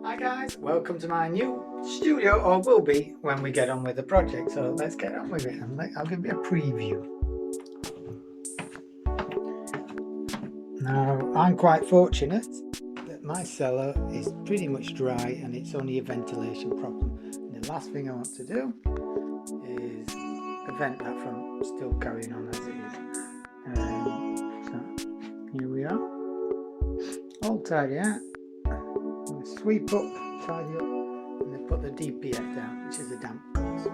Hi guys, welcome to my new studio, or will be when we get on with the project. So let's get on with it and I'll give you a preview. Now, I'm quite fortunate that my cellar is pretty much dry and it's only a ventilation problem. And the last thing I want to do is prevent that from still carrying on as it is. So here we are, all tidy out. Sweep up, tidy up, and then put the DPF down, which is the damp cause.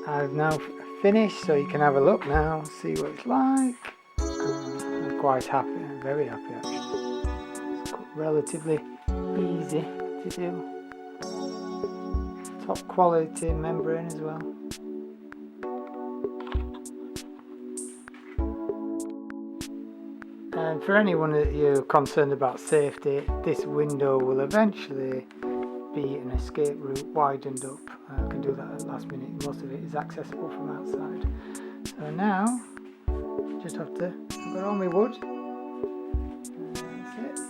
I've now finished, so you can have a look now, see what it's like. I'm quite happy, I'm very happy actually. It's relatively easy to do. Top quality membrane as well. And for anyone that you're concerned about safety, this window will eventually be an escape route widened up. I can do that at the last minute. Most of it is accessible from outside. So now, just have to put on my wood. That's it.